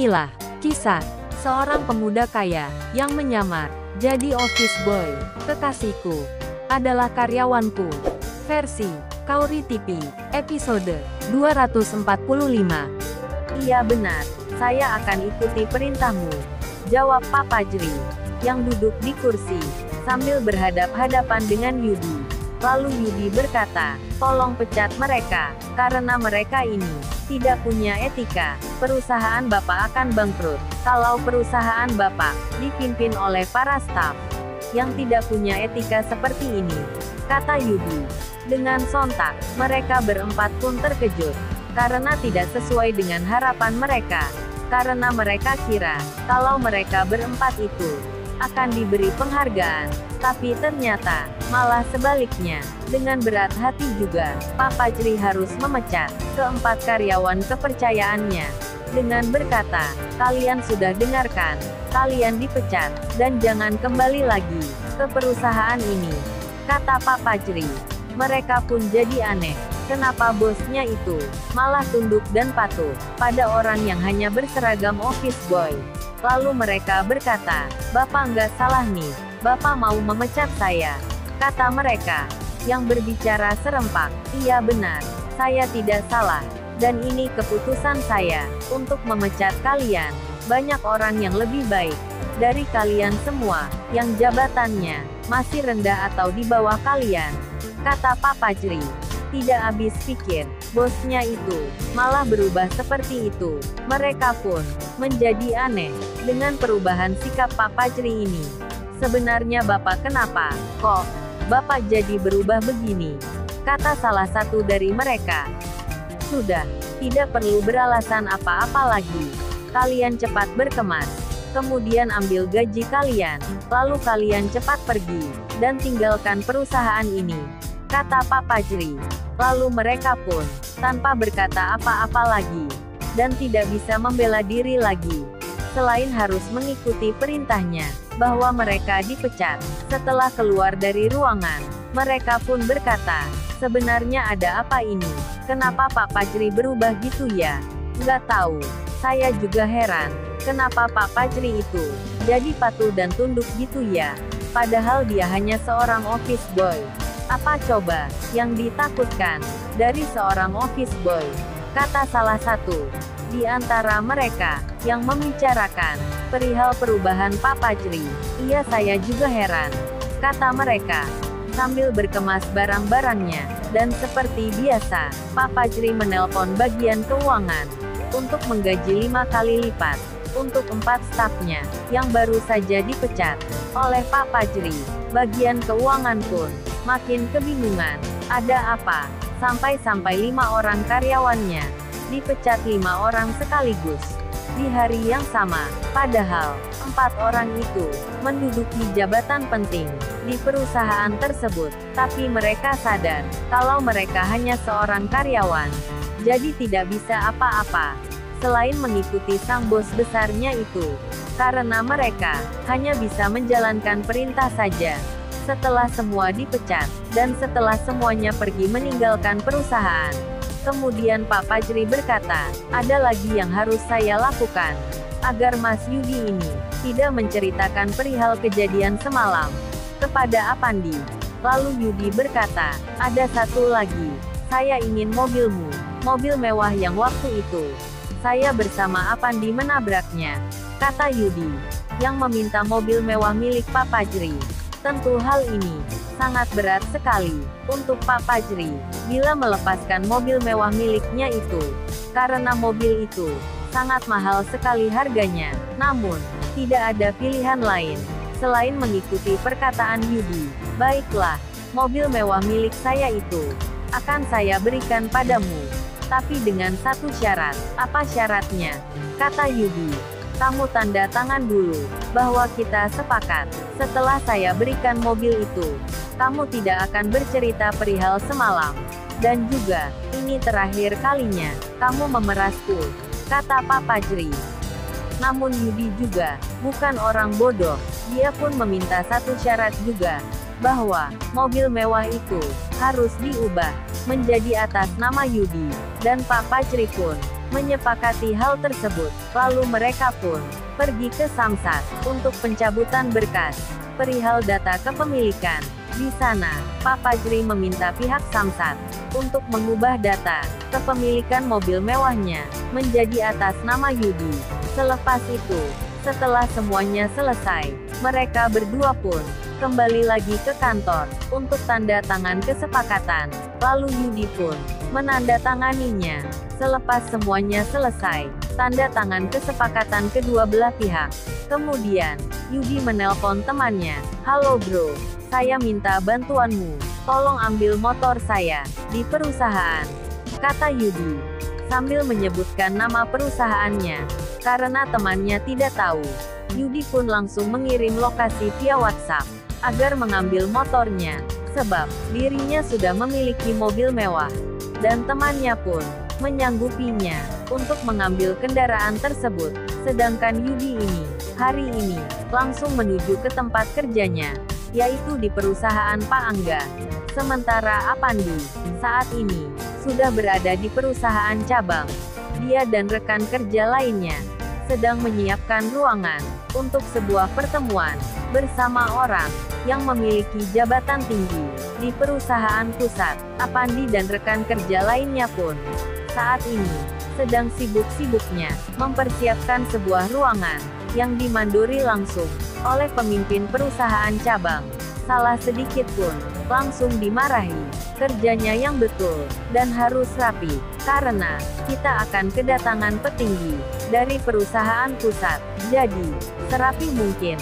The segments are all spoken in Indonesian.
Inilah kisah seorang pemuda kaya yang menyamar jadi office boy. Kekasihku adalah karyawanku. Versi Kauri TV, episode 245. Iya benar, saya akan ikuti perintahmu, jawab Pak Fajri, yang duduk di kursi, sambil berhadap-hadapan dengan Yudi. Lalu Yudi berkata, tolong pecat mereka, karena mereka ini tidak punya etika. Perusahaan Bapak akan bangkrut kalau perusahaan Bapak dipimpin oleh para staf yang tidak punya etika seperti ini, kata Yudi. Dengan sontak, mereka berempat pun terkejut, karena tidak sesuai dengan harapan mereka. Karena mereka kira, kalau mereka berempat itu akan diberi penghargaan, tapi ternyata malah sebaliknya. Dengan berat hati juga, Pak Fajri harus memecat keempat karyawan kepercayaannya, dengan berkata, kalian sudah dengarkan, kalian dipecat, dan jangan kembali lagi ke perusahaan ini, kata Pak Fajri. Mereka pun jadi aneh, kenapa bosnya itu malah tunduk dan patuh pada orang yang hanya berseragam office boy. Lalu mereka berkata, Bapak nggak salah nih, Bapak mau memecat saya, kata mereka. Yang berbicara serempak, iya benar, saya tidak salah, dan ini keputusan saya, untuk memecat kalian. Banyak orang yang lebih baik dari kalian semua, yang jabatannya masih rendah atau di bawah kalian, kata Pak Fajri. Tidak habis pikir, bosnya itu malah berubah seperti itu. Mereka pun menjadi aneh dengan perubahan sikap Pak Fajri ini. Sebenarnya Bapak kenapa kok Bapak jadi berubah begini? Kata salah satu dari mereka. Sudah, tidak perlu beralasan apa-apa lagi. Kalian cepat berkemas, kemudian ambil gaji kalian, lalu kalian cepat pergi dan tinggalkan perusahaan ini, kata Pak Fajri. Lalu mereka pun tanpa berkata apa-apa lagi, dan tidak bisa membela diri lagi, selain harus mengikuti perintahnya, bahwa mereka dipecat. Setelah keluar dari ruangan, mereka pun berkata, sebenarnya ada apa ini? Kenapa Pak Fajri berubah gitu ya? Nggak tahu. Saya juga heran, kenapa Pak Fajri itu jadi patuh dan tunduk gitu ya? Padahal dia hanya seorang office boy. Apa coba yang ditakutkan dari seorang office boy? Kata salah satu di antara mereka yang membicarakan perihal perubahan Pak Fajri. Iya, saya juga heran, kata mereka, sambil berkemas barang-barangnya. Dan seperti biasa, Pak Fajri menelpon bagian keuangan untuk menggaji 5 kali lipat untuk 4 stafnya yang baru saja dipecat oleh Pak Fajri. Bagian keuangan pun makin kebingungan, ada apa? Sampai-sampai 5 orang karyawannya dipecat 5 orang sekaligus di hari yang sama, padahal 4 orang itu menduduki jabatan penting di perusahaan tersebut. Tapi mereka sadar kalau mereka hanya seorang karyawan, jadi tidak bisa apa-apa selain mengikuti sang bos besarnya itu, karena mereka hanya bisa menjalankan perintah saja. Setelah semua dipecat, dan setelah semuanya pergi meninggalkan perusahaan, kemudian Pak Fajri berkata, ada lagi yang harus saya lakukan, agar Mas Yudi ini tidak menceritakan perihal kejadian semalam kepada Apandi. Lalu Yudi berkata, ada satu lagi, saya ingin mobilmu, mobil mewah yang waktu itu saya bersama Apandi menabraknya, kata Yudi, yang meminta mobil mewah milik Pak Fajri. Tentu hal ini sangat berat sekali untuk Pak Fajri bila melepaskan mobil mewah miliknya itu, karena mobil itu sangat mahal sekali harganya. Namun, tidak ada pilihan lain selain mengikuti perkataan Yudi. Baiklah, mobil mewah milik saya itu akan saya berikan padamu, tapi dengan satu syarat. Apa syaratnya? Kata Yudi. Kamu tanda tangan dulu bahwa kita sepakat. Setelah saya berikan mobil itu, kamu tidak akan bercerita perihal semalam. Dan juga, ini terakhir kalinya kamu memerasku, kata Pak Fajri. Namun Yudi juga bukan orang bodoh. Dia pun meminta satu syarat juga, bahwa mobil mewah itu harus diubah menjadi atas nama Yudi. Dan Pak Fajri pun menyepakati hal tersebut. Lalu mereka pun pergi ke Samsat untuk pencabutan berkas perihal data kepemilikan. Di sana, Pak Fajri meminta pihak Samsat untuk mengubah data kepemilikan mobil mewahnya menjadi atas nama Yudi. Selepas itu, setelah semuanya selesai, mereka berdua pun kembali lagi ke kantor untuk tanda tangan kesepakatan. Lalu Yudi pun menandatanganinya. Selepas semuanya selesai, tanda tangan kesepakatan kedua belah pihak. Kemudian, Yudi menelpon temannya. "Halo bro, saya minta bantuanmu. Tolong ambil motor saya di perusahaan," kata Yudi, sambil menyebutkan nama perusahaannya. Karena temannya tidak tahu, Yudi pun langsung mengirim lokasi via WhatsApp agar mengambil motornya, sebab dirinya sudah memiliki mobil mewah, dan temannya pun menyanggupinya untuk mengambil kendaraan tersebut. Sedangkan Yudi ini, hari ini, langsung menuju ke tempat kerjanya, yaitu di perusahaan Pak Angga. Sementara Apandi, saat ini, sudah berada di perusahaan cabang. Dia dan rekan kerja lainnya sedang menyiapkan ruangan untuk sebuah pertemuan bersama orang yang memiliki jabatan tinggi di perusahaan pusat. Apandi dan rekan kerja lainnya pun saat ini sedang sibuk-sibuknya mempersiapkan sebuah ruangan yang dimandori langsung oleh pemimpin perusahaan cabang. Salah sedikit pun langsung dimarahi. Kerjanya yang betul dan harus rapi, karena kita akan kedatangan petinggi dari perusahaan pusat. Jadi, serapi mungkin,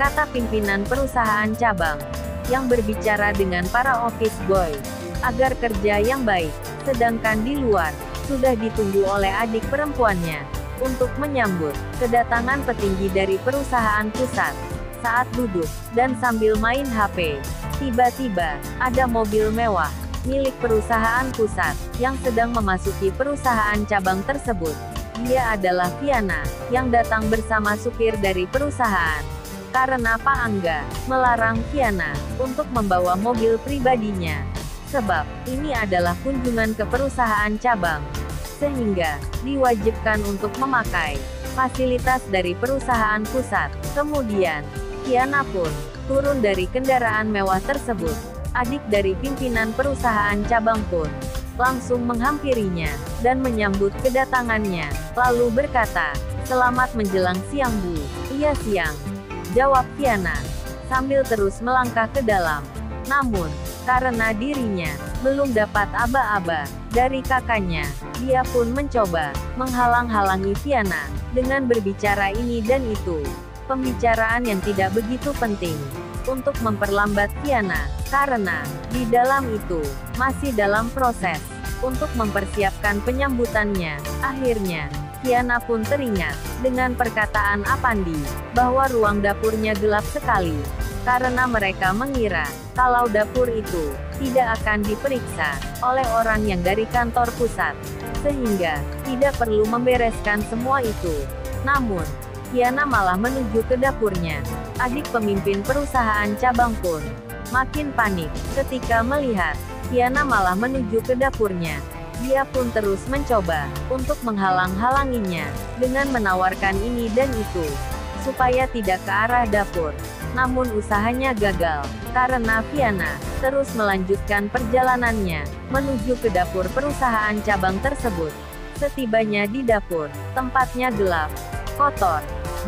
kata pimpinan perusahaan cabang yang berbicara dengan para office boy agar kerja yang baik. Sedangkan di luar sudah ditunggu oleh adik perempuannya untuk menyambut kedatangan petinggi dari perusahaan pusat. Saat duduk dan sambil main HP, tiba-tiba ada mobil mewah milik perusahaan pusat yang sedang memasuki perusahaan cabang tersebut. Dia adalah Viana yang datang bersama supir dari perusahaan. Karena Pak Angga melarang Viana untuk membawa mobil pribadinya, sebab ini adalah kunjungan ke perusahaan cabang, sehingga diwajibkan untuk memakai fasilitas dari perusahaan pusat. Kemudian, Viana pun turun dari kendaraan mewah tersebut. Adik dari pimpinan perusahaan cabang pun langsung menghampirinya dan menyambut kedatangannya, lalu berkata, "Selamat menjelang siang Bu." "Iya siang," jawab Viana, sambil terus melangkah ke dalam. Namun, karena dirinya belum dapat aba-aba dari kakaknya, dia pun mencoba menghalang-halangi Viana dengan berbicara ini dan itu. Pembicaraan yang tidak begitu penting untuk memperlambat Viana, karena di dalam itu masih dalam proses untuk mempersiapkan penyambutannya. Akhirnya, Viana pun teringat dengan perkataan Apandi bahwa ruang dapurnya gelap sekali, karena mereka mengira kalau dapur itu tidak akan diperiksa oleh orang yang dari kantor pusat, sehingga tidak perlu membereskan semua itu. Namun, Viana malah menuju ke dapurnya. Adik pemimpin perusahaan cabang pun makin panik ketika melihat Viana malah menuju ke dapurnya. Dia pun terus mencoba untuk menghalang-halanginya dengan menawarkan ini dan itu supaya tidak ke arah dapur. Namun usahanya gagal, karena Viana terus melanjutkan perjalanannya menuju ke dapur perusahaan cabang tersebut. Setibanya di dapur, tempatnya gelap, kotor,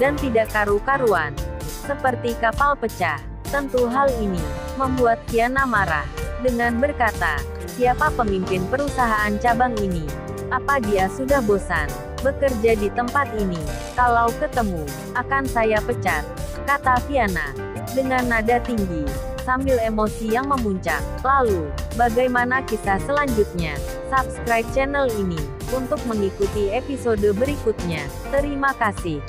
dan tidak karu-karuan, seperti kapal pecah. Tentu hal ini membuat Viana marah dengan berkata, "Siapa pemimpin perusahaan cabang ini? Apa dia sudah bosan bekerja di tempat ini? Kalau ketemu, akan saya pecat," kata Viana dengan nada tinggi sambil emosi yang memuncak. Lalu, bagaimana kisah selanjutnya? Subscribe channel ini untuk mengikuti episode berikutnya. Terima kasih.